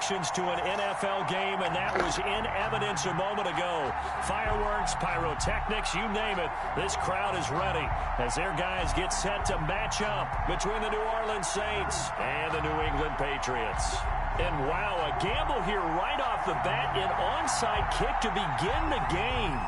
emotions to an NFL game, and that was in evidence a moment ago. Fireworks, pyrotechnics, you name it. This crowd is ready as their guys get set to match up between the New Orleans Saints and the New England Patriots. And wow, a gamble here right off the bat, an onside kick to begin the game.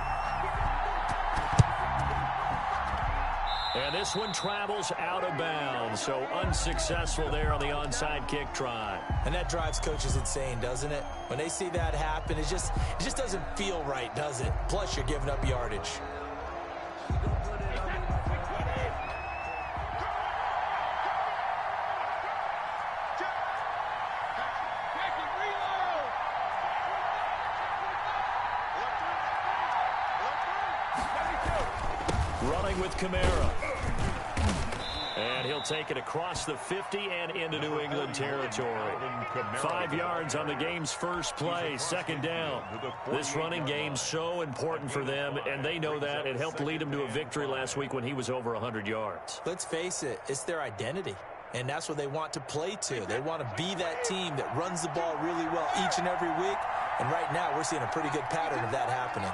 And this one travels out of bounds, so unsuccessful there on the onside kick try. And that drives coaches insane, doesn't it? When they see that happen, it just doesn't feel right, does it? Plus, you're giving up yardage. Running with Kamara. And he'll take it across the 50 and into New England territory. 5 yards on the game's first play, second down. This running game so important for them, and they know that. It helped lead them to a victory last week when he was over 100 yards. Let's face it, it's their identity, and that's what they want to play to. They want to be that team that runs the ball really well each and every week, and right now we're seeing a pretty good pattern of that happening.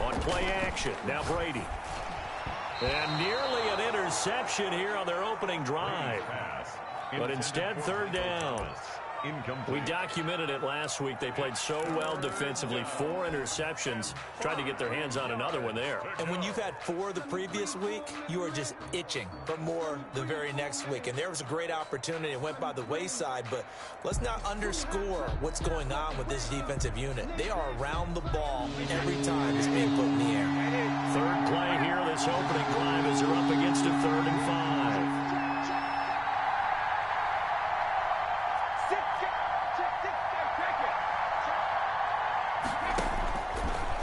On play action, now Brady. And nearly an interception here on their opening drive. But instead, third down. We documented it last week. They played so well defensively. 4 interceptions. Tried to get their hands on another one there. And when you've had 4 the previous week, you are just itching for more the very next week. And there was a great opportunity. It went by the wayside. But let's not underscore what's going on with this defensive unit. They are around the ball every time it's being put in the air. Third play here, this opening drive, as they're up against a 3rd and 5.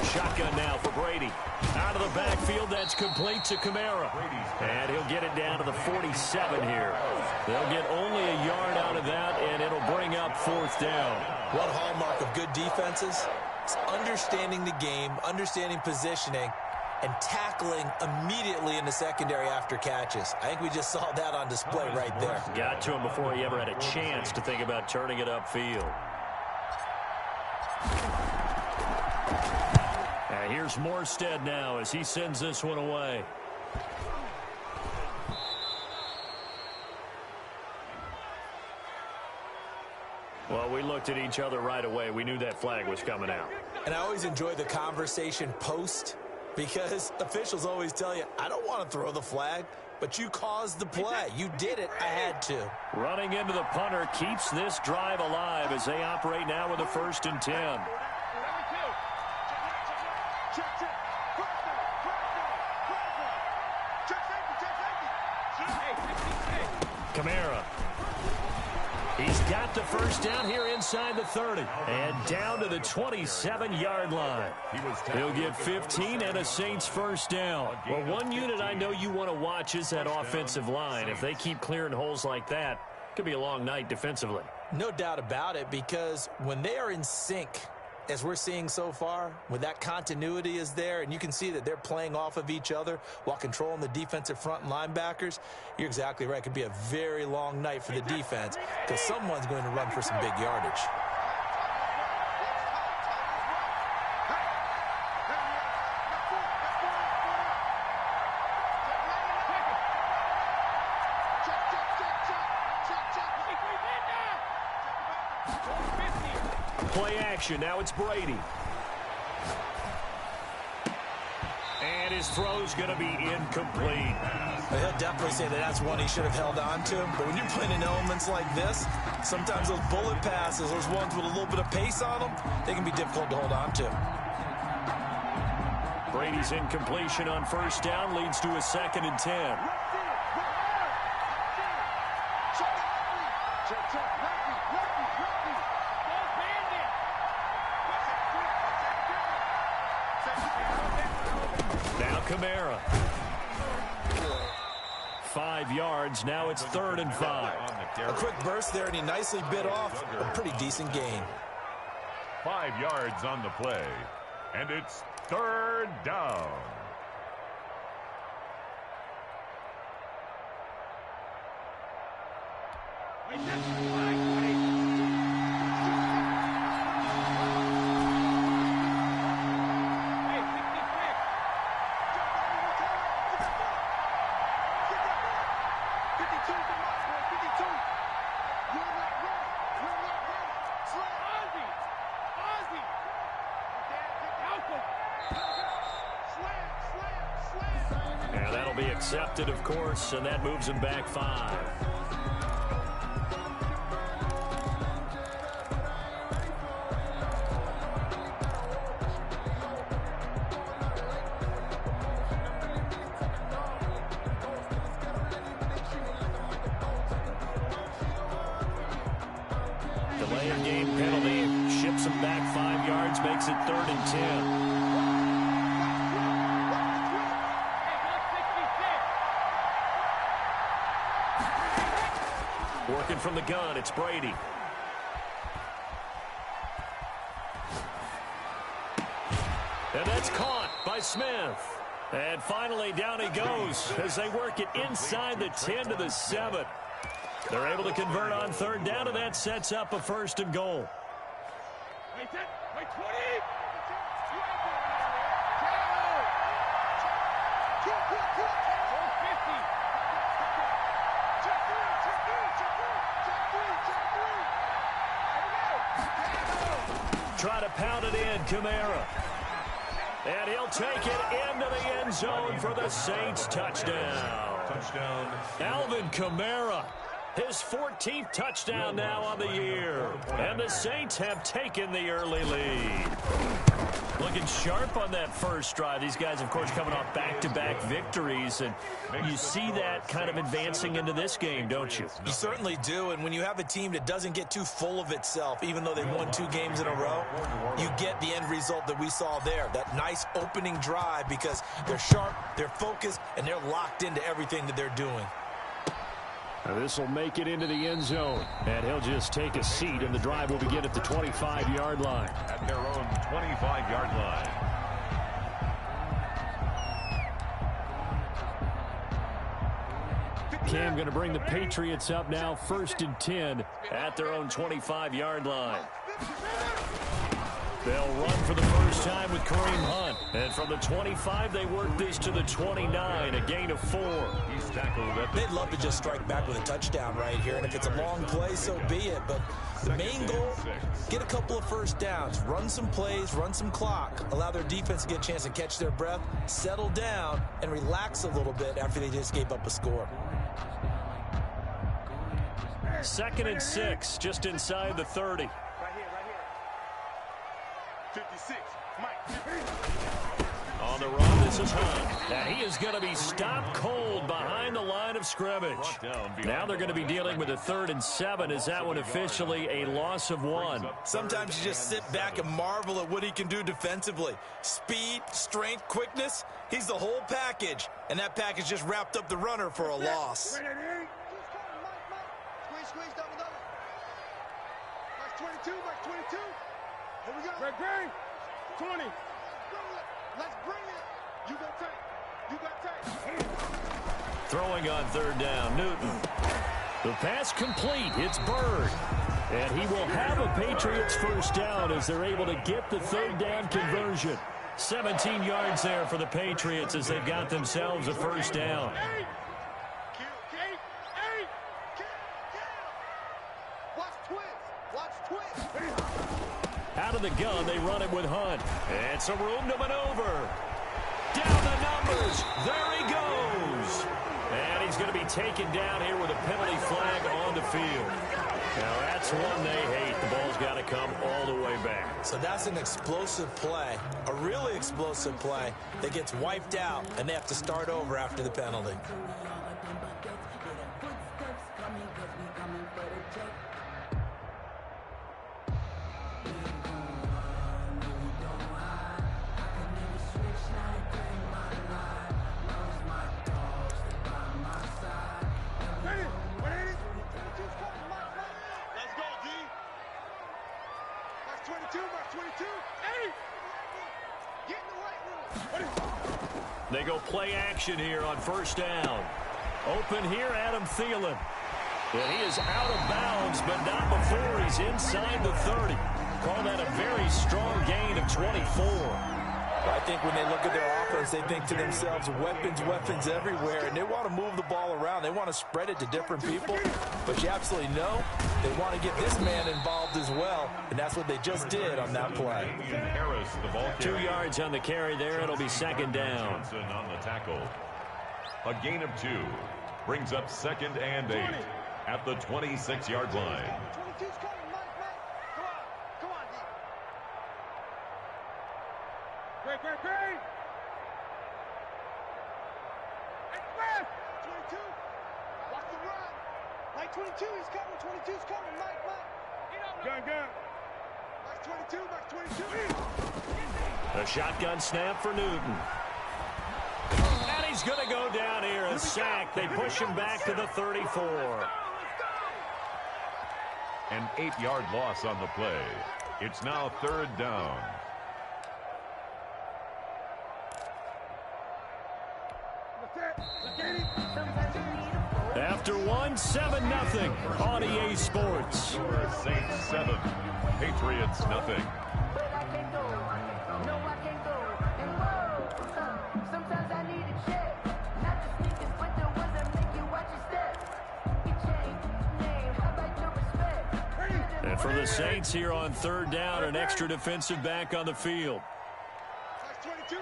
Shotgun now for Brady. Out of the backfield, that's complete to Kamara. And he'll get it down to the 47 here. They'll get only a yard out of that, and it'll bring up 4th down. One hallmark of good defenses is understanding the game, understanding positioning, and tackling immediately in the secondary after catches. I think we just saw that on display right there. Got to him before he ever had a chance to think about turning it upfield. Here's Morstead now as he sends this one away. Well, we looked at each other right away. We knew that flag was coming out. And I always enjoy the conversation post because officials always tell you, I don't want to throw the flag, but you caused the play. You did it. I had to. Running into the punter keeps this drive alive as they operate now with a 1st and 10. Kamara. He's got the first down here inside the 30. And down to the 27-yard line. He'll get 15 and a Saints first down. Well, one unit I know you want to watch is that offensive line. If they keep clearing holes like that, it could be a long night defensively. No doubt about it, because when they are in sync, as we're seeing so far, when that continuity is there, and you can see that they're playing off of each other while controlling the defensive front and linebackers, you're exactly right. It could be a very long night for the defense because someone's going to run for some big yardage. Play action. Now it's Brady. And his throw's going to be incomplete. He'll definitely say that that's one he should have held on to. But when you're playing in elements like this, sometimes those bullet passes, those ones with a little bit of pace on them, they can be difficult to hold on to. Brady's incompletion on 1st down leads to a 2nd and 10. Kamara. 5 yards. Now it's 3rd and 5. A quick burst there, and he nicely bit off a pretty decent gain. 5 yards on the play. And it's 3rd down. And that'll be accepted, of course, and that moves him back 5. Delay of game penalty ships him back 5 yards, makes it 3rd and 10. Working from the gun, it's Brady. And that's caught by Smith. And finally, down he goes as they work it inside the 10 to the 7. They're able to convert on 3rd down, and that sets up a 1st and goal. Try to pound it in, Kamara. And he'll take it into the end zone for the Saints touchdown. Alvin Kamara, his 14th touchdown now on the year. And the Saints have taken the early lead. Looking sharp on that first drive. These guys, of course, coming off back-to-back victories, and you see that kind of advancing into this game, don't you? You certainly do, and when you have a team that doesn't get too full of itself, even though they've won 2 games in a row, you get the end result that we saw there, that nice opening drive, because they're sharp, they're focused, and they're locked into everything that they're doing. This will make it into the end zone, and he'll just take a seat, and the drive will begin at the 25-yard line. At their own 25-yard line. Cam going to bring the Patriots up now, 1st and 10 at their own 25-yard line. They'll run for the first time with Kareem Hunt. And from the 25, they work this to the 29, a gain of 4. He's tackled at They'd love to just strike back with a touchdown right here, and if it's a long play, so be it. But the main goal, get a couple of first downs, run some plays, run some clock, allow their defense to get a chance to catch their breath, settle down, and relax a little bit after they just gave up a score. 2nd and 6, just inside the 30. 56, Mike. On the run, this is Hunt. Now he is going to be stopped cold behind the line of scrimmage. Now they're going to be dealing with a 3rd and 7. Is that one officially a loss of 1? Sometimes you just sit back and marvel at what he can do defensively. Speed, strength, quickness, he's the whole package. And that package just wrapped up the runner for a loss. Squeeze, double. Mark 22, Mark 22. Here we go. Bang, 20. Let's bring it. You got tape. Throwing on 3rd down, Newton. The pass complete. It's Bird. And he will have a Patriots first down as they're able to get the 3rd down conversion. 17 yards there for the Patriots as they've got themselves a first down. Out of the gun, they run it with Hunt. It's a room to maneuver. Down the numbers. There he goes. And he's going to be taken down here with a penalty flag on the field. Now, that's one they hate. The ball's got to come all the way back. So that's an explosive play, a really explosive play that gets wiped out, and they have to start over after the penalty. They go play action here on first down. Open here, Adam Thielen. And he is out of bounds, but not before he's inside the 30. Call that a very strong gain of 24. I think when they look at their offense, they think to themselves, weapons everywhere, and they want to move the ball around. They want to spread it to different people, but you absolutely know they want to get this man involved as well, and that's what they just did on that play. Harris, the ball 2 yards on the carry there. It'll be second down. On the tackle. A gain of 2 brings up 2nd and 8 at the 26-yard line. 22's coming, Mike. Come on, D. Great. Express! 22. Watch the run. Mike 22, he's coming. 22's coming, Mike. Gun. Mike 22. A shotgun snap for Newton. And he's going to go down here. A sack. They push him back to the 34. An 8-yard loss on the play. It's now 3rd down. After 7-0 on EA Sports. Saints 7, Patriots nothing. And for the Saints here on 3rd down, an extra defensive back on the field. Mike 22.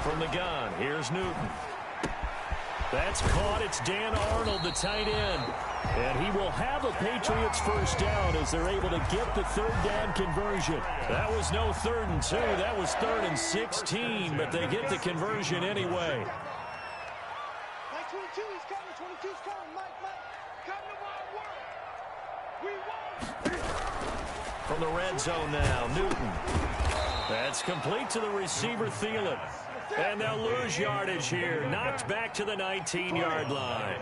From the gun, here's Newton. That's caught. It's Dan Arnold, the tight end. And he will have a Patriots first down as they're able to get the 3rd down conversion. That was no 3rd and 2. That was 3rd and 16, but they get the conversion anyway. Mike 22, he's coming. 22's coming, Mike. Come to my work. We won. From the red zone now, Newton. That's complete to the receiver, Thielen. And they'll lose yardage here. Knocked back to the 19-yard line.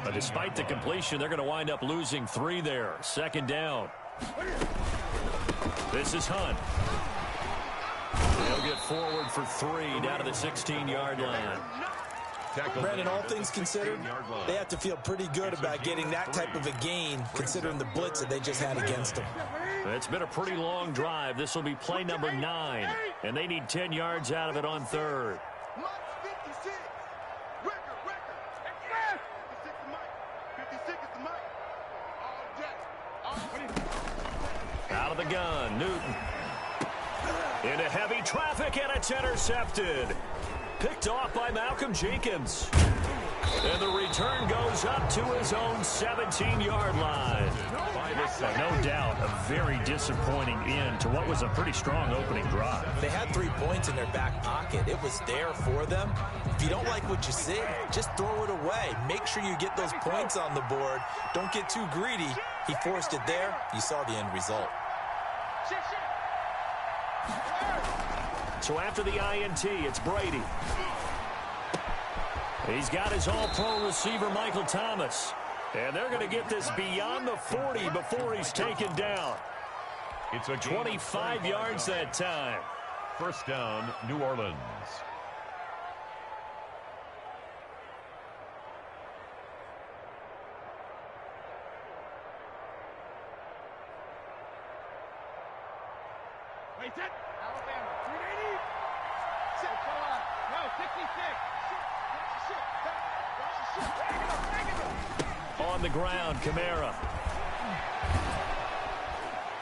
But despite the completion, they're going to wind up losing 3 there. 2nd down. This is Hunt. They'll get forward for 3 down to the 16-yard line. Brandon, all things considered, they have to feel pretty good about getting that type of a gain, considering the blitz that they just had against them. It's been a pretty long drive. This will be play number 9, and they need 10 yards out of it on 3rd. Mike 56. Record. 56 to Mike. 56 is to Mike. All day. Out of the gun, Newton. Into heavy traffic, and it's intercepted. Picked off by Malcolm Jenkins. And the return goes up to his own 17-yard line. No doubt a very disappointing end to what was a pretty strong opening drive. They had 3 points in their back pocket. It was there for them. If you don't like what you see, just throw it away. Make sure you get those points on the board. Don't get too greedy. He forced it there. You saw the end result. So after the INT, it's Brady. He's got his all-pro receiver, Michael Thomas. And they're going to get this beyond the 40 before he's taken down. It's a 25 yards that time. First down, New Orleans. Wait, set. Alabama. 380. Sit. Come on. No, 66. On the ground, Kamara.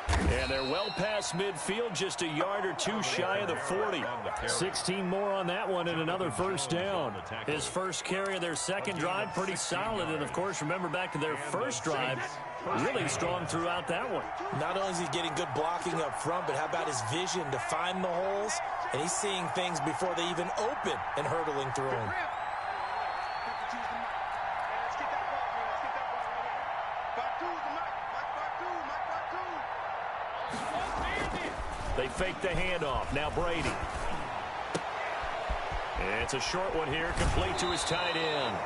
And they're well past midfield, just a yard or 2 shy of the 40. 16 more on that one and another first down. His first carry of their second drive, pretty solid. And, of course, remember back to their first drive, really strong throughout that one. Not only is he getting good blocking up front, but how about his vision to find the holes? And he's seeing things before they even open and hurdling through them. They fake the handoff. Now Brady. It's a short one here, complete to his tight end.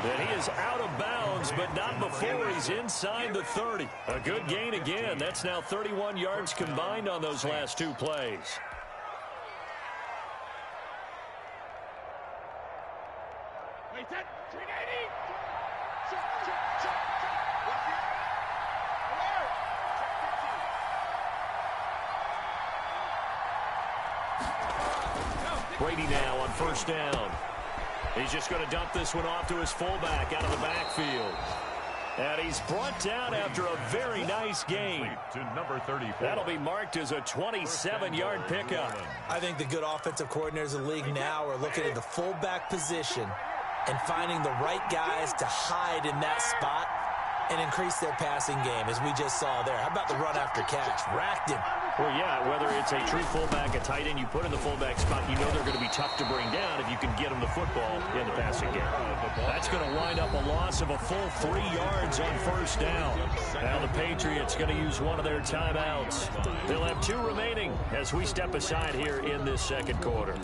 And he is out of bounds, but not before he's inside the 30. A good gain again. That's now 31 yards combined on those last two plays. Wait, that 380. Brady now on first down. He's just going to dump this one off to his fullback out of the backfield. And he's brought down after a very nice gain. To number 34. That'll be marked as a 27-yard pickup. I think the good offensive coordinators in the league now are looking at the fullback position and finding the right guys to hide in that spot and increase their passing game, as we just saw there. How about the run after catch? Racked him. Well, yeah, whether it's a true fullback, a tight end, you put in the fullback spot, you know they're going to be tough to bring down if you can get them the football in the passing game. That's going to wind up a loss of a full 3 yards on first down. Now the Patriots going to use one of their timeouts. They'll have 2 remaining as we step aside here in this second quarter.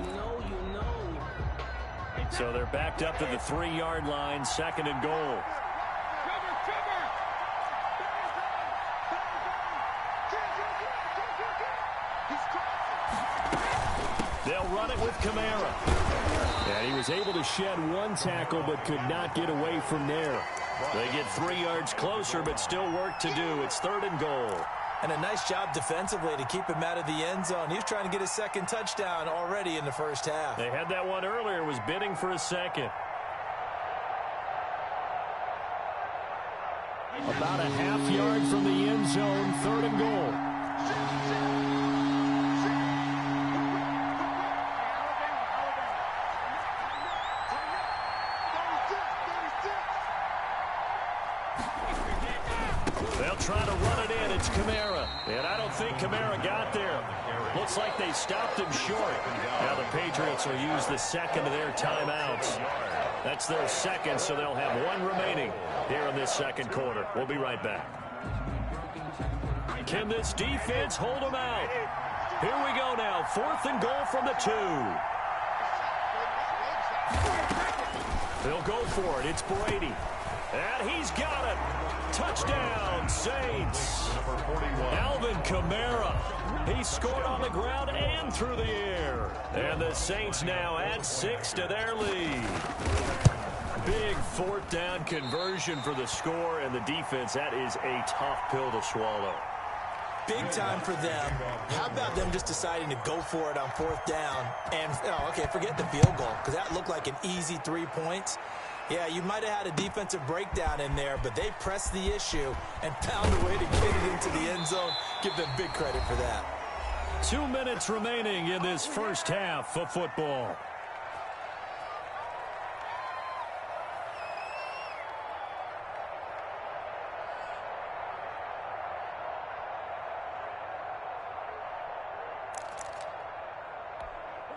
So they're backed up to the 3-yard line, second and goal. They'll run it with Kamara. And he was able to shed 1 tackle but could not get away from there. They get 3 yards closer but still work to do. It's third and goal. And a nice job defensively to keep him out of the end zone. He was trying to get his second touchdown already in the first half. They had that one earlier, was bidding for a second. About a half yard from the end zone, third and goal. They'll try to run it in. It's Kamara. And I don't think Kamara got there. Looks like they stopped him short. Now the Patriots will use the second of their timeouts. That's their second, so they'll have 1 remaining here in this second quarter. We'll be right back. Can this defense hold them out? Here we go now. 4th and goal from the 2. They'll go for it. It's Brady. And he's got it. Touchdown, Saints. Number 41. Alvin Kamara. He scored on the ground and through the air. And the Saints now add 6 to their lead. Big 4th down conversion for the score, and the defense, that is a tough pill to swallow. Big time for them. How about them just deciding to go for it on 4th down? And, okay, forget the field goal, because that looked like an easy 3 points. Yeah, you might have had a defensive breakdown in there, but they pressed the issue and found a way to get it into the end zone. Give them big credit for that. 2 minutes remaining in this first half of football.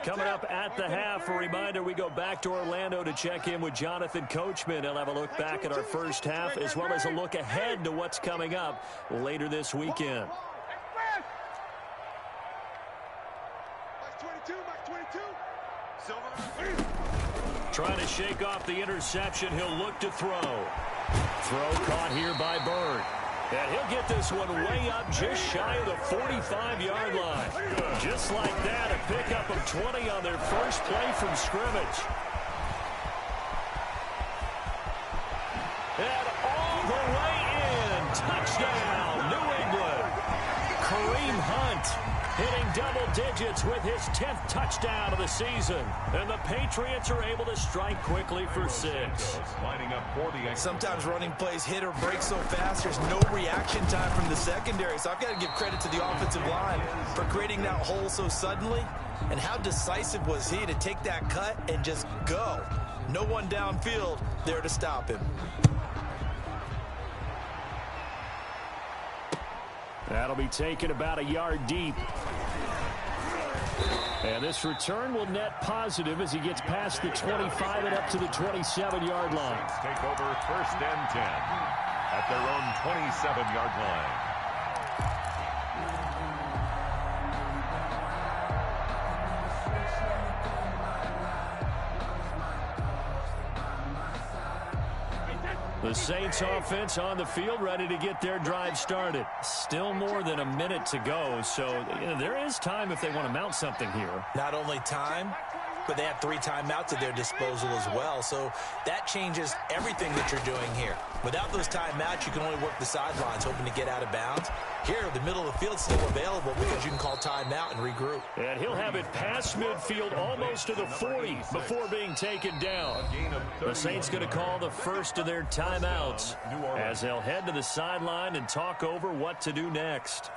Coming up at the half, a reminder, we go back to Orlando to check in with Jonathan Coachman. He'll have a look back at our first half as well as a look ahead to what's coming up later this weekend. Trying to shake off the interception. He'll look to throw. Throw caught here by Bird. And he'll get this one way up just shy of the 45-yard line. Just like that, a pickup of 20 on their first play from scrimmage. And all the way in. Touchdown, New England. Kareem Hunt hitting double digits with his 10th touchdown of the season. And the Patriots are able to strike quickly for 6. Lining up for the Sometimes running plays hit or break so fast, there's no reaction time from the secondary. So I've got to give credit to the offensive line for creating that hole so suddenly. And how decisive was he to take that cut and just go? No one downfield there to stop him. That'll be taken about a yard deep. And this return will net positive as he gets past the 25 and up to the 27-yard line. Take over 1st and 10 at their own 27-yard line. The Saints offense on the field, ready to get their drive started. Still more than a minute to go, so there is time if they want to mount something here. Not only time, but they have 3 timeouts at their disposal as well, so that changes everything that you're doing here. Without those timeouts, you can only work the sidelines, hoping to get out of bounds. Here, the middle of the field's still available because you can call timeout and regroup. And he'll have it past midfield almost to the 40 before being taken down. The Saints going to call the first of their timeouts as they'll head to the sideline and talk over what to do next.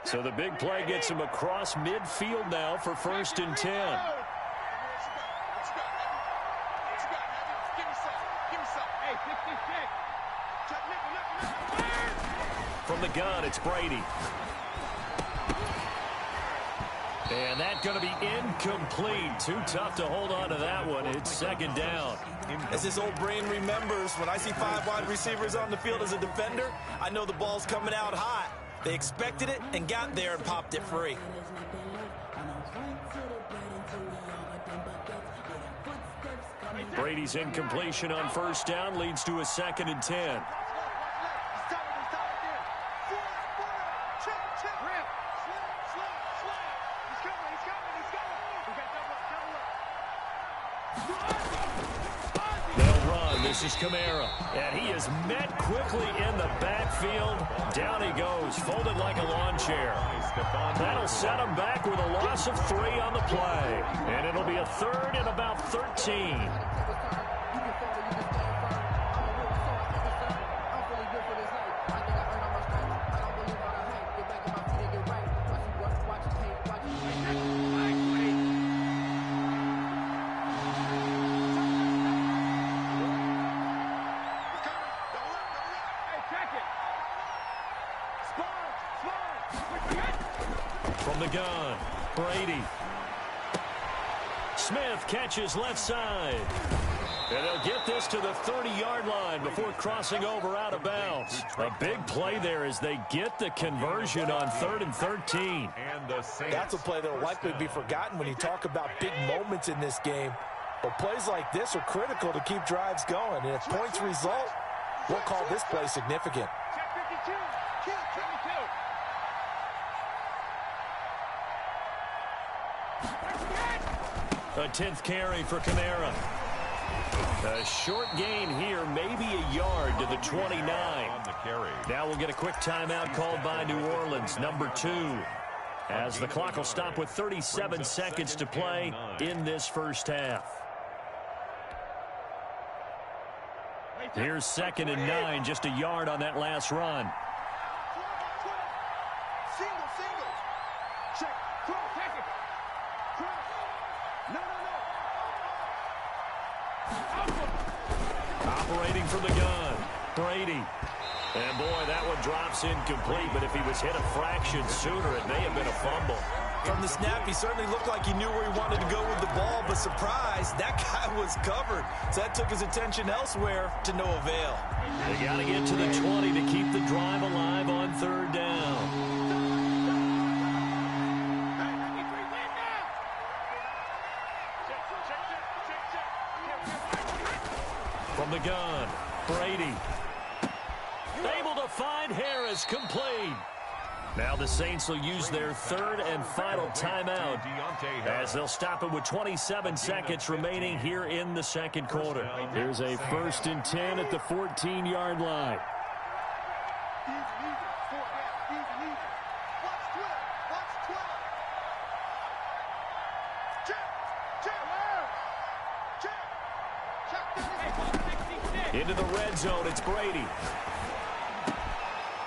So the big play gets him across midfield now for 1st and 10. From the gun, it's Brady. And that's going to be incomplete. Too tough to hold on to that one. It's 2nd down. As his old brain remembers, when I see 5 wide receivers on the field as a defender, I know the ball's coming out hot. They expected it and got there and popped it free. Brady's incompletion on 1st down leads to a 2nd and 10. This is Kamara, and he is met quickly in the backfield. Down he goes, folded like a lawn chair. That'll set him back with a loss of 3 on the play, and it'll be a 3rd and about 13. From the gun, Brady. Smith catches left side. And they'll get this to the 30-yard line before crossing over out of bounds. A big play there as they get the conversion on 3rd and 13. That's a play that will likely be forgotten when you talk about big moments in this game. But plays like this are critical to keep drives going. And if points result, we'll call this play significant. A 10th carry for Kamara. A short gain here, maybe a yard to the 29. Now we'll get a quick timeout called by New Orleans, number 2. As the clock will stop with 37 seconds to play in this 1st half. Here's 2nd and 9, just a yard on that last run. Operating from the gun, Brady. And boy, that one drops incomplete, but if he was hit a fraction sooner, it may have been a fumble. From the snap, he certainly looked like he knew where he wanted to go with the ball, but surprise, that guy was covered. So that took his attention elsewhere to no avail. They got to get to the 20 to keep the drive alive on 3rd down. From the gun, Brady. Able to find Harris, complete. Now the Saints will use their 3rd and final timeout as they'll stop it with 27 seconds remaining here in the 2nd quarter. Here's a 1st and 10 at the 14-yard line. Into the red zone, it's Brady.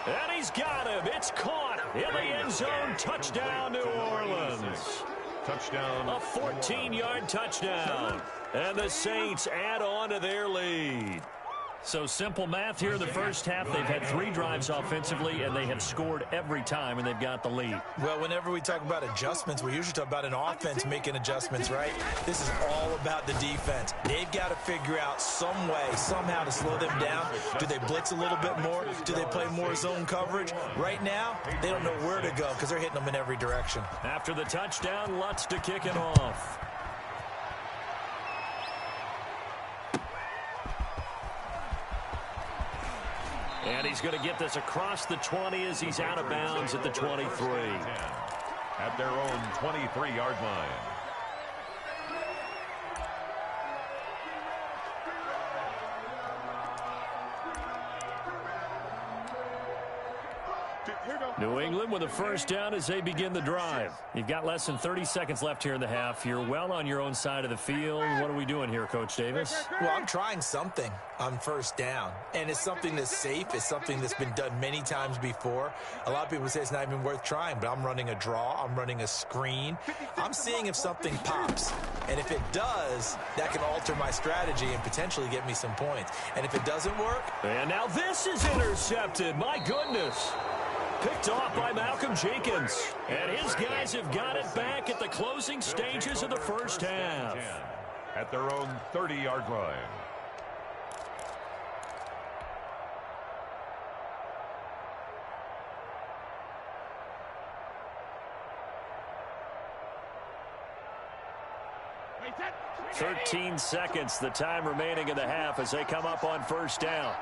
And he's got him. It's caught in the end zone. Touchdown, New Orleans. Touchdown. A 14-yard touchdown. And the Saints add on to their lead. So simple math here in the first half. They've had 3 drives offensively, and they have scored every time, and they've got the lead. Well, whenever we talk about adjustments, we usually talk about an offense making adjustments, right? This is all about the defense. They've got to figure out some way, somehow to slow them down. Do they blitz a little bit more? Do they play more zone coverage? Right now, they don't know where to go because they're hitting them in every direction. After the touchdown, Lutz to kick it off. And he's going to get this across the 20 as he's out of bounds at the 23. At their own 23-yard line. New England with a first down as they begin the drive. You've got less than 30 seconds left here in the half. You're well on your own side of the field. What are we doing here, Coach Davis? Well, I'm trying something on first down, and it's something that's safe. It's something that's been done many times before. A lot of people say it's not even worth trying, but I'm running a draw. I'm running a screen. I'm seeing if something pops, and if it does, that can alter my strategy and potentially get me some points. And if it doesn't work... And now this is intercepted. My goodness. Picked off by Malcolm Jenkins. And his guys have got it back at the closing stages of the first half. At their own 30-yard line. Wait, that... 13 seconds, the time remaining in the half as they come up on first down.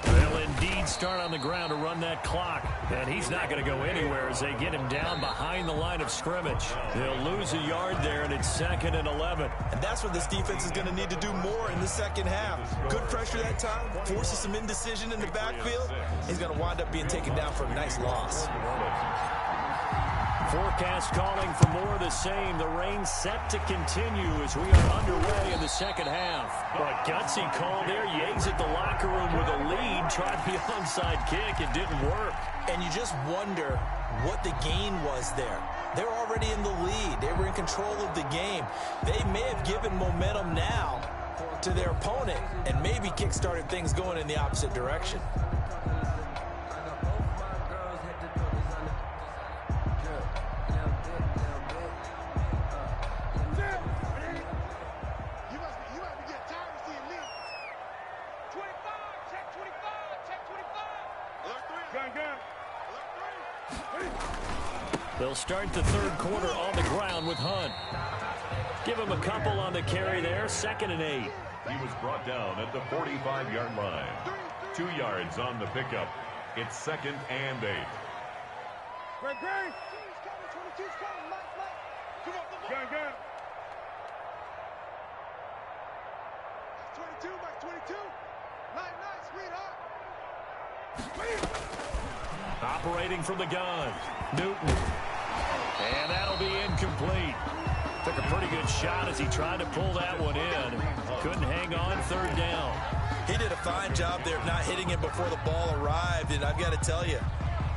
They'll indeed start on the ground to run that clock. And he's not going to go anywhere as they get him down behind the line of scrimmage. They'll lose a yard there, and it's 2nd and 11. And that's what this defense is going to need to do more in the second half. Good pressure that time, forces some indecision in the backfield. He's going to wind up being taken down for a nice loss. Forecast calling for more of the same. The rain set to continue as we are underway in the second half. But gutsy call there. You exit the locker room with a lead. Tried the onside kick. It didn't work. And you just wonder what the gain was there. They're already in the lead. They were in control of the game. They may have given momentum now to their opponent and maybe kick-started things going in the opposite direction. They'll start the third quarter on the ground with Hunt. Give him a couple on the carry there. 2nd and 8. He was brought down at the 45-yard line. 2 yards on the pickup. It's 2nd and 8. Greg. 22, Mike 22. Nice, sweetheart. Operating from the gun. Newton. And that'll be incomplete. Took a pretty good shot as he tried to pull that one in. Couldn't hang on. 3rd down. He did a fine job there of not hitting it before the ball arrived. And I've got to tell you,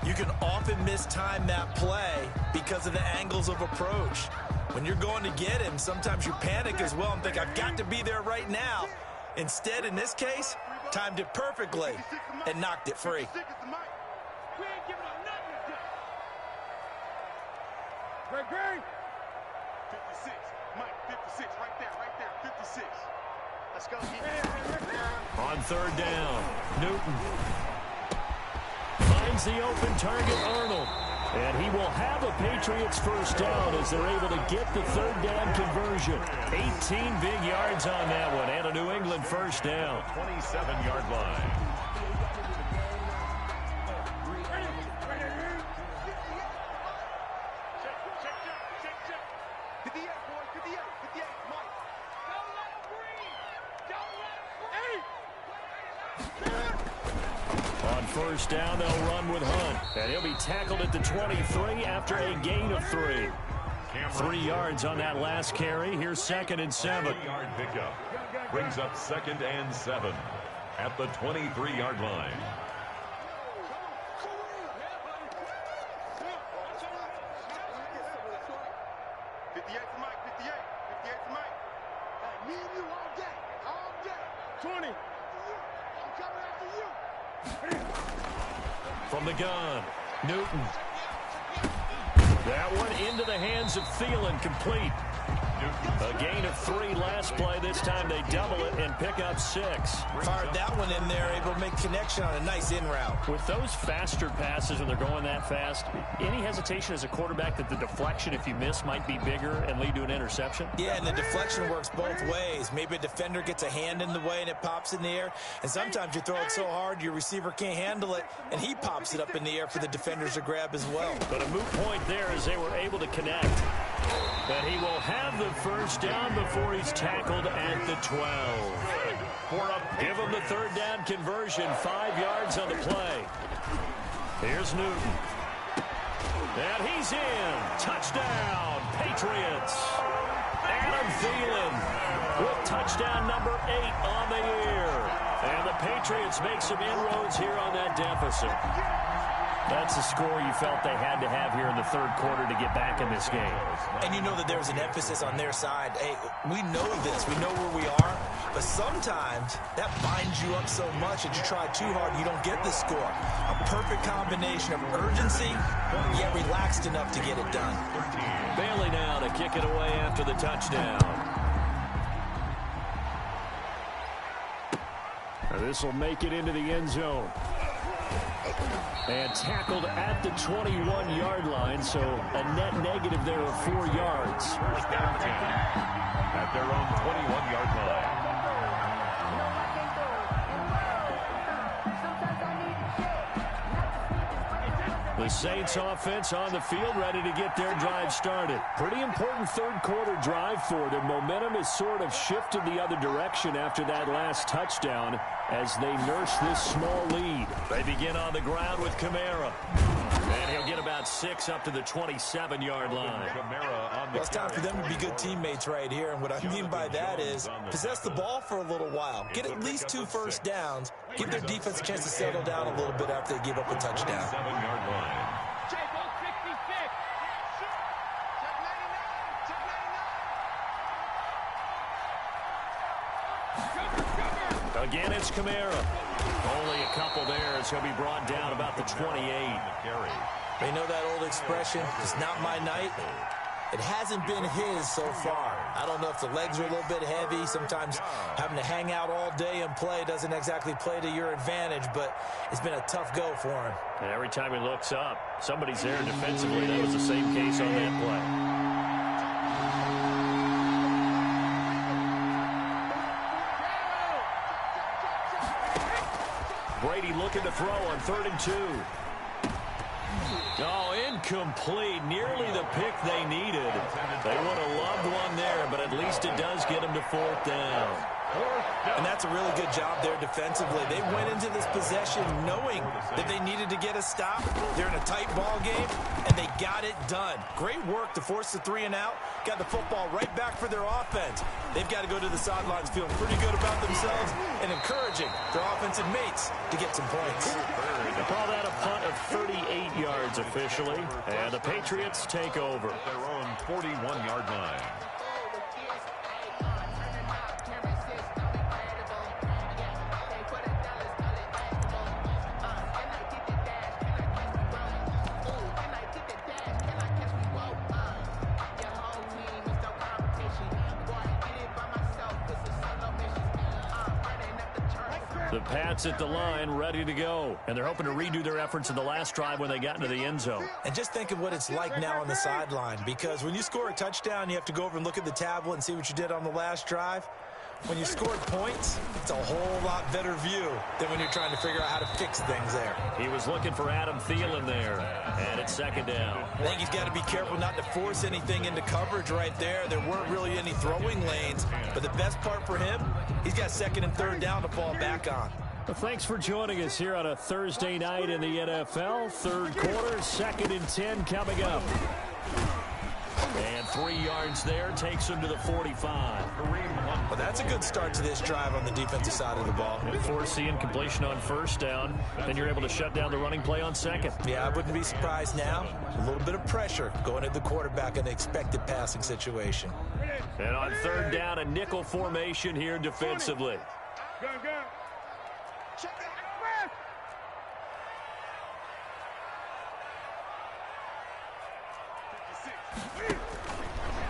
you can often mistime that play because of the angles of approach. When you're going to get him, sometimes you panic as well and think, I've got to be there right now. Instead, in this case, timed it perfectly and knocked it free. Greg. 56, Mike, 56, right there, 56. Let's go. On 3rd down, Newton finds the open target, Arnold. And he will have a Patriots first down as they're able to get the 3rd down conversion. 18 big yards on that one, and a New England first down. 27-yard line. First down, they'll run with Hunt. And he'll be tackled at the 23 after a gain of 3. 3 yards on that last carry. Here's 2nd and 7. 3-yard pickup brings up 2nd and 7 at the 23-yard line. From the gun, Newton. That one into the hands of Thielen, complete. A gain of 3 last play. This time they double it and pick up 6. Fired that one in there, able to make connection on a nice in route. With those faster passes when they're going that fast, any hesitation as a quarterback that the deflection, if you miss, might be bigger and lead to an interception? Yeah, and the deflection works both ways. Maybe a defender gets a hand in the way and it pops in the air. And sometimes you throw it so hard your receiver can't handle it, and he pops it up in the air for the defenders to grab as well. But a moot point there as they were able to connect. But he will have the first down before he's tackled at the 12. Give him the 3rd down conversion, 5 yards on the play. Here's Newton. And he's in. Touchdown, Patriots. Adam Thielen with touchdown number 8 on the year. And the Patriots make some inroads here on that deficit. That's a score you felt they had to have here in the 3rd quarter to get back in this game. And you know that there's an emphasis on their side. Hey, we know this. We know where we are. But sometimes that binds you up so much that you try too hard, you don't get the score. A perfect combination of urgency, yet relaxed enough to get it done. Bailey now to kick it away after the touchdown. This will make it into the end zone. And tackled at the 21-yard line, so a net negative there of 4 yards. First down 10 at their own 21-yard line. The Saints offense on the field, ready to get their drive started. Pretty important 3rd quarter drive for them. Momentum has sort of shifted the other direction after that last touchdown as they nurse this small lead. They begin on the ground with Kamara. And he'll get about 6 up to the 27-yard line. Well, it's time for them to be good teammates right here. And what I mean by that is possess the ball for a little while. Get at least 2 first downs. Give their defense a chance to settle down a little bit after they give up a touchdown. 7-yard line. Again, it's Kamara. Only a couple there as he'll be brought down about the 28. They know that old expression, it's not my night. It hasn't been his so far. I don't know if the legs are a little bit heavy. Sometimes having to hang out all day and play doesn't exactly play to your advantage, but it's been a tough go for him. And every time he looks up, somebody's there defensively. That was the same case on that play. Brady looking to throw on 3rd and 2. Oh, incomplete. Nearly the pick they needed. They would have loved one there, but at least it does get them to 4th down. And that's a really good job there defensively. They went into this possession knowing that they needed to get a stop. They're in a tight ball game, and they got it done. Great work to force the 3 and out. Got the football right back for their offense. They've got to go to the sidelines feeling pretty good about themselves and encouraging their offensive mates to get some points. They call that a punt of 38 yards officially, and the Patriots take over. Their own 41-yard line. The Pats at the line, ready to go. And they're hoping to redo their efforts in the last drive when they got into the end zone. And just think of what it's like now on the sideline, because when you score a touchdown, you have to go over and look at the tablet and see what you did on the last drive. When you scored points, it's a whole lot better view than when you're trying to figure out how to fix things there. He was looking for Adam Thielen there, and it's 2nd down. I think he's got to be careful not to force anything into coverage right there. There weren't really any throwing lanes, but the best part for him, he's got 2nd and 3rd down to fall back on. Well, thanks for joining us here on a Thursday night in the NFL. 3rd quarter, 2nd and 10 coming up. And 3 yards there takes him to the 45. Well, that's a good start to this drive on the defensive side of the ball. Force the incompletion on first down. Then you're able to shut down the running play on second. Yeah, I wouldn't be surprised now. A little bit of pressure going at the quarterback in the expected passing situation. And on third down, a nickel formation here defensively. Go. Check it out.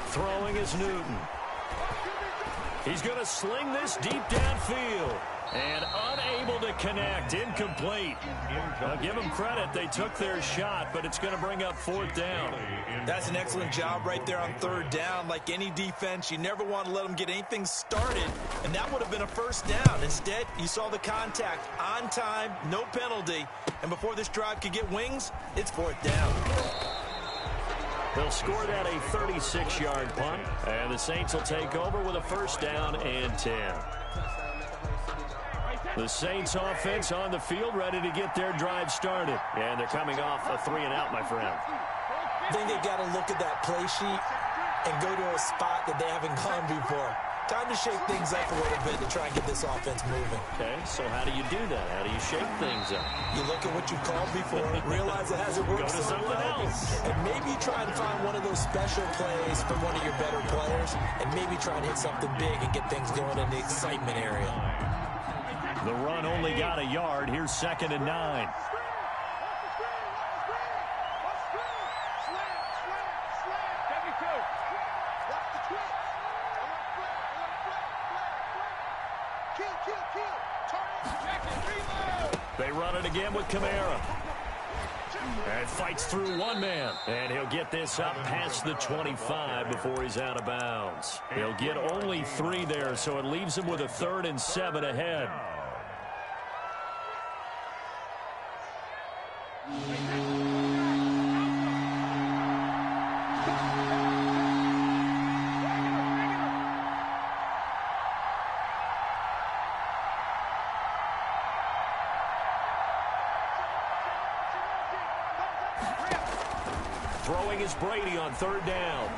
Throwing is Newton. He's going to sling this deep downfield. And unable to connect. Incomplete. I'll give them credit. They took their shot, but it's going to bring up fourth down. That's an excellent job right there on third down. Like any defense, you never want to let them get anything started, and that would have been a first down. Instead, you saw the contact on time, no penalty, and before this drive could get wings, it's fourth down. They'll score that a 36-yard punt, and the Saints will take over with a first down and 10. The Saints offense on the field, ready to get their drive started. And they're coming off a 3-and-out, my friend. I think they've got to look at that play sheet and go to a spot that they haven't gone before. Time to shake things up a little bit to try and get this offense moving. Okay, so how do you do that? How do you shake things up? You look at what you've called before, realize it hasn't worked Go to so something well, else. and maybe try and find one of those special plays from one of your better players, and maybe try and hit something big and get things going in the excitement area. The run only got a yard. Here's 2nd and 9. They run it again with Kamara. And fights through one man. And he'll get this up past the 25 before he's out of bounds. He'll get only 3 there, so it leaves him with a 3rd and 7 ahead. Throwing is Brady on 3rd down.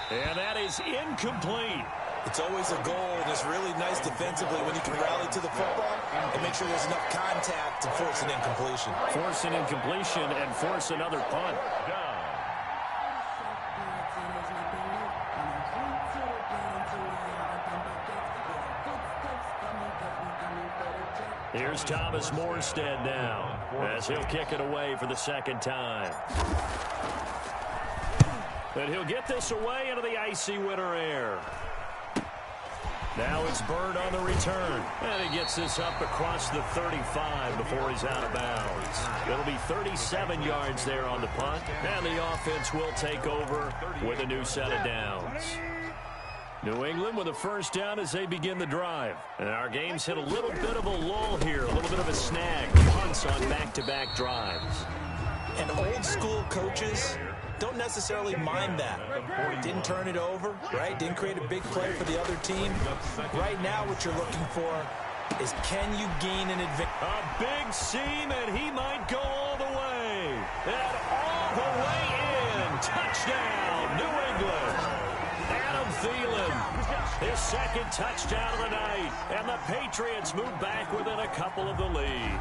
And that is incomplete. It's always a goal, and it's really nice defensively when you can rally to the football and make sure there's enough contact to force an incompletion. Force an incompletion and force another punt. Here's Thomas Morstead now, as he'll kick it away for the 2nd time. And he'll get this away into the icy winter air. Now it's Bird on the return. And he gets this up across the 35 before he's out of bounds. It'll be 37 yards there on the punt. And the offense will take over with a new set of downs. New England with a first down as they begin the drive. And our game's hit a little bit of a lull here, a little bit of a snag. Punts on back-to-back drives. And old-school coaches don't necessarily mind that. Didn't turn it over, right? Didn't create a big play for the other team. Right now what you're looking for is, can you gain an advantage? A big seam, and he might go all the way. And all the way in. Touchdown, New England. Adam Thielen, his 2nd touchdown of the night. And the Patriots move back within a couple of the lead.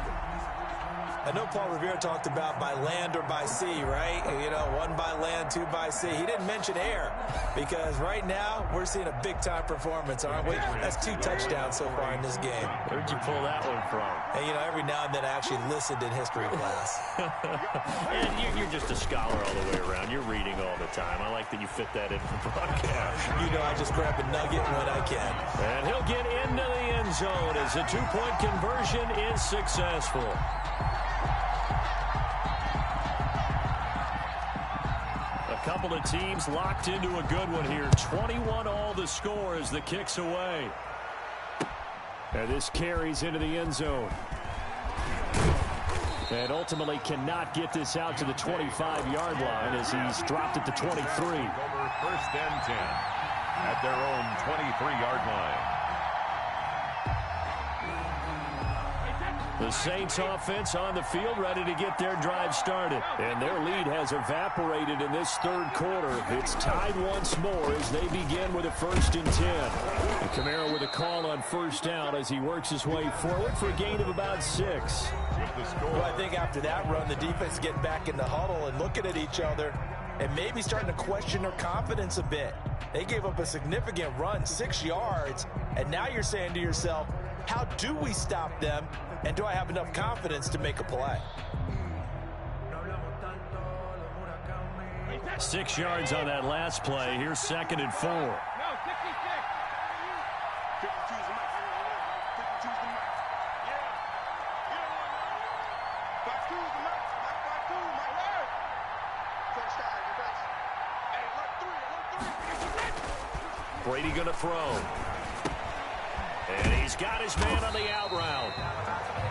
I know Paul Revere talked about by land or by sea, right? You know, 1 by land, 2 by sea. He didn't mention air, because right now we're seeing a big-time performance, aren't we? That's 2 touchdowns so far in this game. Where'd you pull that one from? And, you know, every now and then I actually listened in history class. And you're just a scholar all the way around. You're reading all the time. I like that you fit that in for broadcast. You know, I just grab a nugget when I can. And he'll get into the end zone as the 2-point conversion is successful. A couple of teams locked into a good one here. 21 all the score as the kick's away. And this carries into the end zone. And ultimately cannot get this out to the 25-yard line as he's dropped at the 23. Over 1st and 10 at their own 23-yard line. The Saints offense on the field ready to get their drive started. And their lead has evaporated in this third quarter. It's tied once more as they begin with a 1st and 10. And Kamara with a call on first down as he works his way forward for a gain of about 6. Well, I think after that run, the defense getting back in the huddle and looking at each other and maybe starting to question their confidence a bit. They gave up a significant run, 6 yards, and now you're saying to yourself, how do we stop them, and do I have enough confidence to make a play? 6 yards on that last play. Here's 2nd and 4. Brady going to throw. And he's got his man on the out route.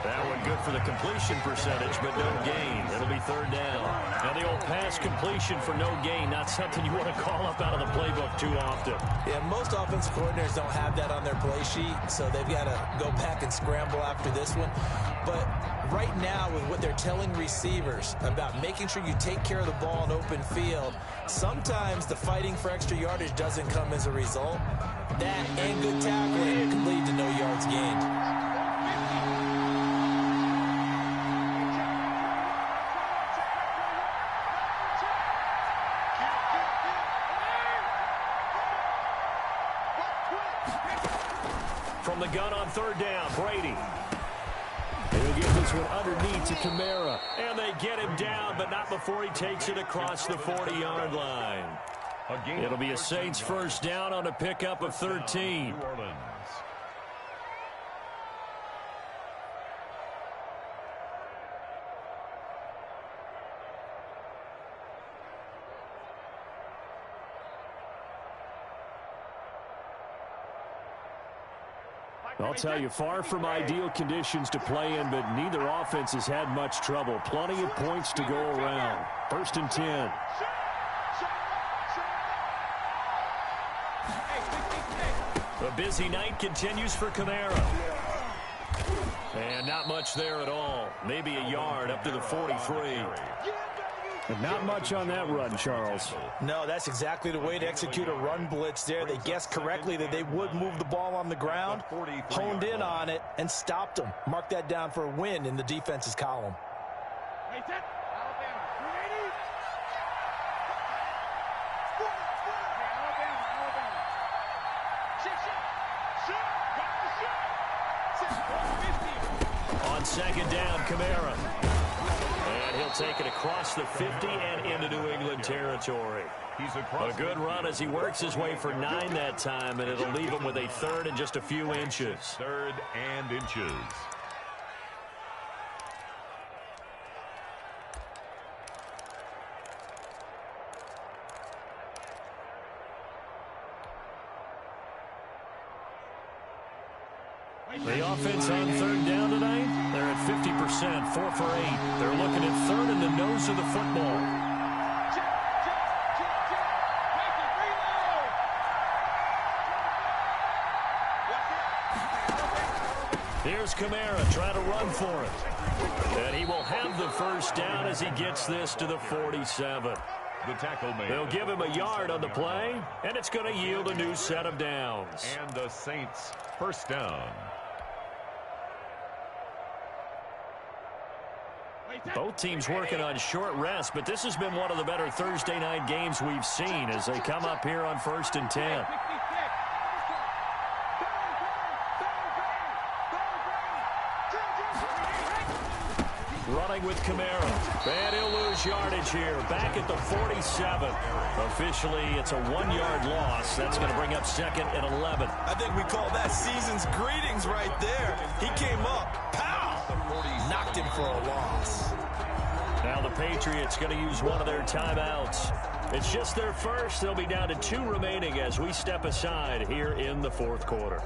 That one good for the completion percentage, but no gain. It'll be 3rd down. Now the old pass completion for no gain, not something you want to call up out of the playbook too often. Yeah, most offensive coordinators don't have that on their play sheet, so they've got to go back and scramble after this one. But right now, with what they're telling receivers about making sure you take care of the ball in open field, sometimes the fighting for extra yardage doesn't come as a result. That and good tackling can lead to no yards gained. From the gun on 3rd down, Brady. He'll get this one underneath to Kamara. And they get him down, but not before he takes it across the 40-yard line. It'll be a Saints 1st down on a pickup of 13. I'll tell you, far from ideal conditions to play in, but neither offense has had much trouble. Plenty of points to go around. 1st and 10. A busy night continues for Kamara. And not much there at all. Maybe a yard up to the 43. But not much on that run, Charles. No, that's exactly the way to execute a run blitz there. They guessed correctly that they would move the ball on the ground, honed in on it, and stopped them. Mark that down for a win in the defense's column. On 2nd down, Kamara. And he'll take it across the 50 and into New England territory. A good run as he works his way for 9 that time, and it'll leave him with a 3rd and just a few inches. 3rd and inches. The offense on 3rd down tonight, they're at 50%, 4 for 8. They're looking at 3rd in the nose of the football. Here's Kamara trying to run for it. And he will have the 1st down as he gets this to the 47. The tackle made. They'll give him a yard on the play, and it's going to yield a new set of downs. And the Saints 1st down. Both teams working on short rest, but this has been one of the better Thursday night games we've seen as they come up here on 1st and 10. Running with Kamara. And he'll lose yardage here. Back at the 47. Officially, it's a 1-yard loss. That's going to bring up 2nd and 11. I think we call that season's greetings right there. He came up. Pow! Knocked him for a loss. Now the Patriots going to use one of their timeouts. It's just their first. They'll be down to 2 remaining as we step aside here in the 4th quarter.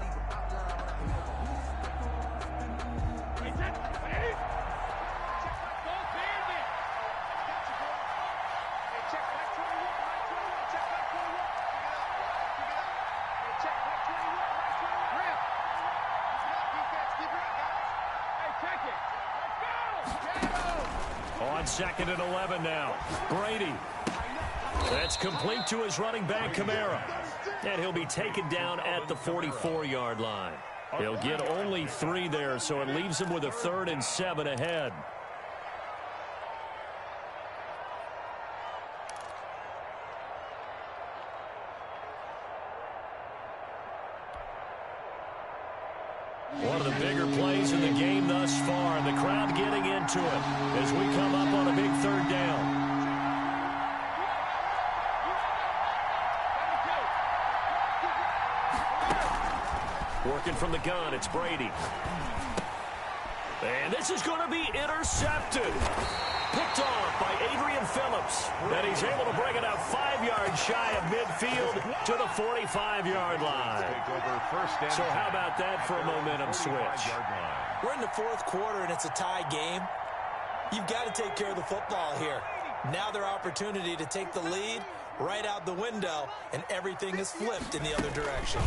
Check it. On 2nd and 11 now. Brady. That's complete to his running back, Kamara. And he'll be taken down at the 44-yard line. He'll get only 3 there, so it leaves him with a 3rd and 7 ahead. One of the bigger plays in the game thus far, and the crowd getting into it as we come up on a big 3rd down. Working from the gun, it's Brady. And this is going to be intercepted. Picked off by Adrian Phillips. And he's able to bring it out 5 yards shy of midfield to the 45-yard line. So how about that for a momentum switch? We're in the 4th quarter, and it's a tie game. You've got to take care of the football here. Now their opportunity to take the lead right out the window, and everything is flipped in the other direction.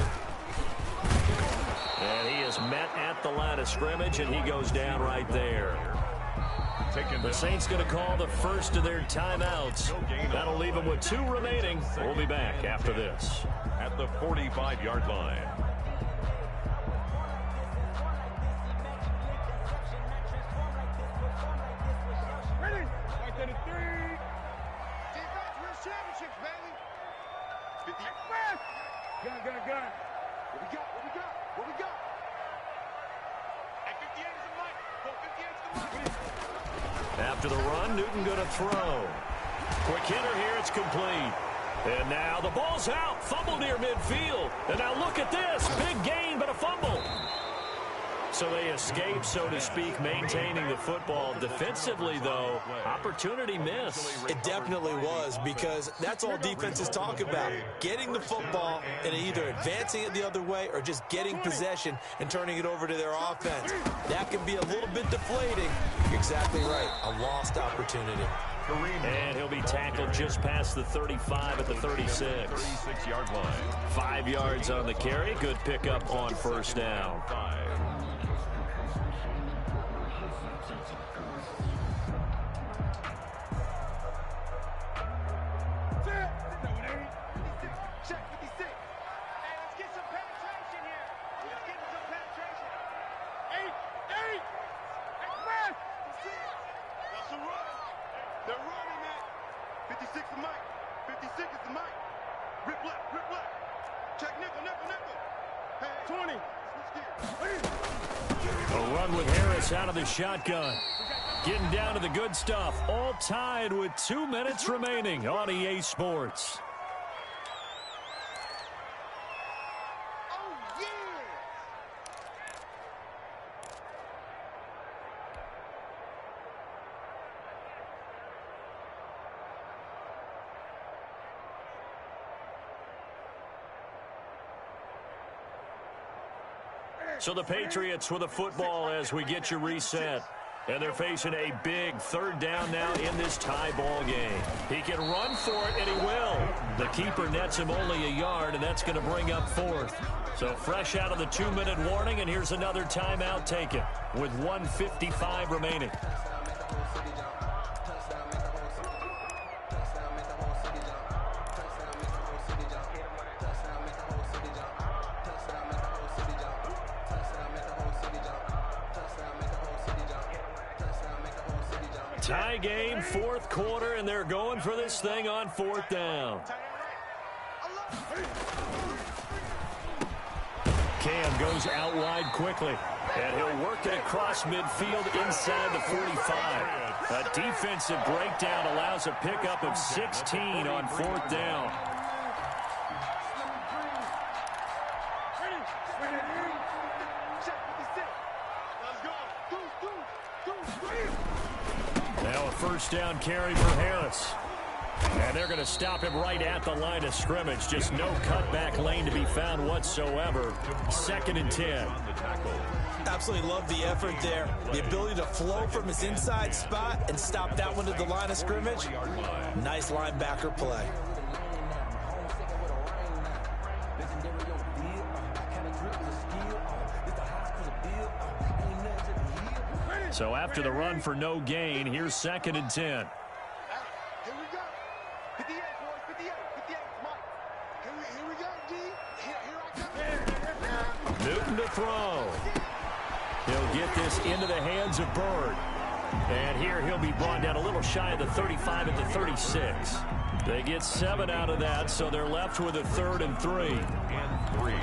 And he is met at the line of scrimmage, and he goes down right there. The Saints going to call the first of their timeouts. That'll leave them with 2 remaining. We'll be back after this. At the 45-yard line. Ready? 33. Defense wins championships, baby. 50. Gun. What we got? What we got? At 58 is the mic. Go 58 is the mic. After the run, Newton going to throw. Quick hitter here, it's complete. And now the ball's out. Fumble near midfield. And now look at this. Big gain, but a fumble. So they escape, so to speak, maintaining the football. Defensively, though, opportunity miss. It definitely was, because that's all defenses talk about. Getting the football and either advancing it the other way or just getting possession and turning it over to their offense. That can be a little bit deflating. You're exactly right. A lost opportunity. And he'll be tackled just past the 35 at the 36. 36-yard line. 5 yards on the carry. Good pickup on 1st down. Out of the shotgun. Getting down to the good stuff. All tied with 2 minutes remaining on EA Sports. Oh, yeah. So the Patriots with the football as we get you reset. And they're facing a big 3rd down now in this tie ball game. He can run for it, and he will. The keeper nets him only a yard, and that's going to bring up 4th. So fresh out of the 2-minute warning, and here's another timeout taken with 1:55 remaining. Tie game, 4th quarter, and they're going for this thing on 4th down. Cam goes out wide quickly, and he'll work it across midfield inside the 45. A defensive breakdown allows a pickup of 16 on 4th down. Now a 1st down carry for Harris. And they're going to stop him right at the line of scrimmage. Just no cutback lane to be found whatsoever. 2nd and 10. Absolutely love the effort there. The ability to flow from his inside spot and stop that one to the line of scrimmage. Nice linebacker play. Ready? So after the run for no gain, here's 2nd and 10. Here we go. 58, boys. 58. 58. Come on. Here we go, D. Here I come. Newton to throw. He'll get this into the hands of Bird. And here he'll be brought down a little shy of the 35 at the 36. They get 7 out of that, so they're left with a 3rd and 3. And 3.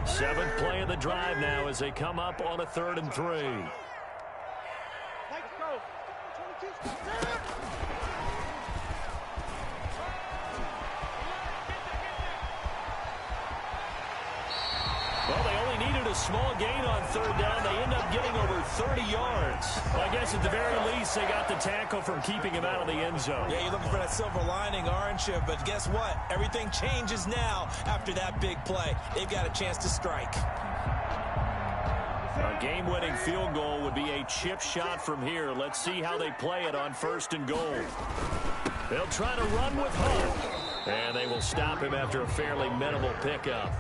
Seventh play of the drive now as they come up on a 3rd and 3. Let's go. Well, they only needed a small gain on 3rd down. They end up getting over 30 yards. Well, I guess at the very least, they got the tackle from keeping him out of the end zone. Yeah, you're looking for that silver lining, aren't you? But guess what? Everything changes now after that big play. They've got a chance to strike. A game-winning field goal would be a chip shot from here. Let's see how they play it on 1st and goal. They'll try to run with Hunt. And they will stop him after a fairly minimal pickup.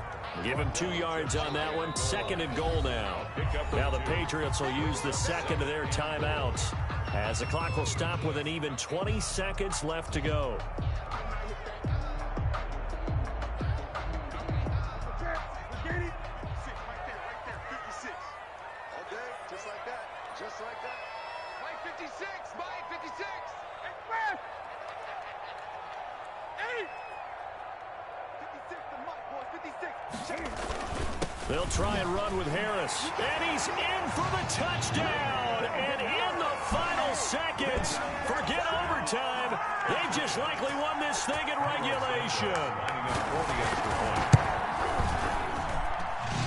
Give him 2 yards on that one. 2nd and goal now. Now the Patriots will use the second of their timeouts as the clock will stop with an even 20 seconds left to go. Get it. Right there. 56. Okay, just like that. Just like that. Mike 56. Mike 56. Hey, man. 8. 56 to Mike, boys. 56. They'll try and run with Harris. And he's in for the touchdown. And in the final seconds, forget overtime. They just likely won this thing in regulation.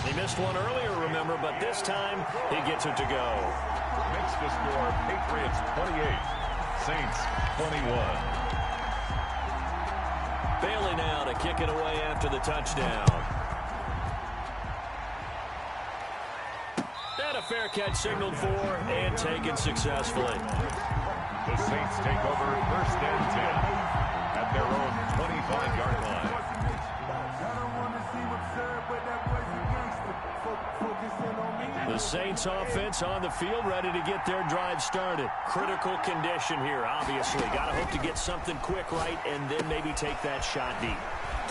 He missed one earlier, remember, but this time he gets it to go. Makes the score Patriots 28, Saints 21. Bailey now to kick it away after the touchdown. And a fair catch signaled for and taken successfully. The Saints take over 1st and 10 at their own 25-yard line. The Saints offense on the field, ready to get their drive started. Critical condition here, obviously. Got to hope to get something quick right and then maybe take that shot deep.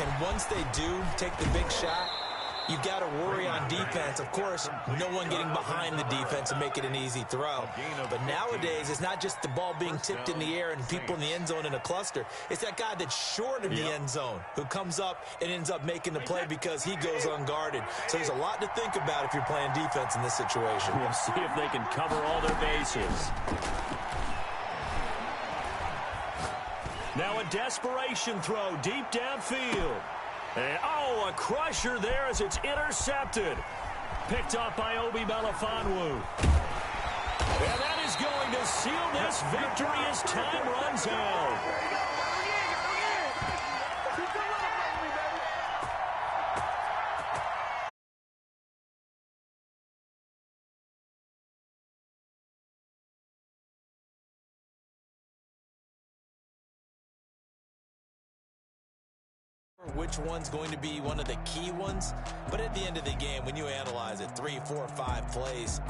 And once they do take the big shot, you've got to worry on defense. Of course, no one getting behind the defense and make it an easy throw. But nowadays, it's not just the ball being tipped in the air and people in the end zone in a cluster. It's that guy that's short of the end zone who comes up and ends up making the play because he goes unguarded. So there's a lot to think about if you're playing defense in this situation. We'll see if they can cover all their bases. Now a desperation throw deep downfield. And, a crusher there as it's intercepted. Picked off by Obi Melifonwu. And that is going to seal this victory as time runs out. Which one's going to be one of the key ones, but at the end of the game, when you analyze it, 3, 4, 5 plays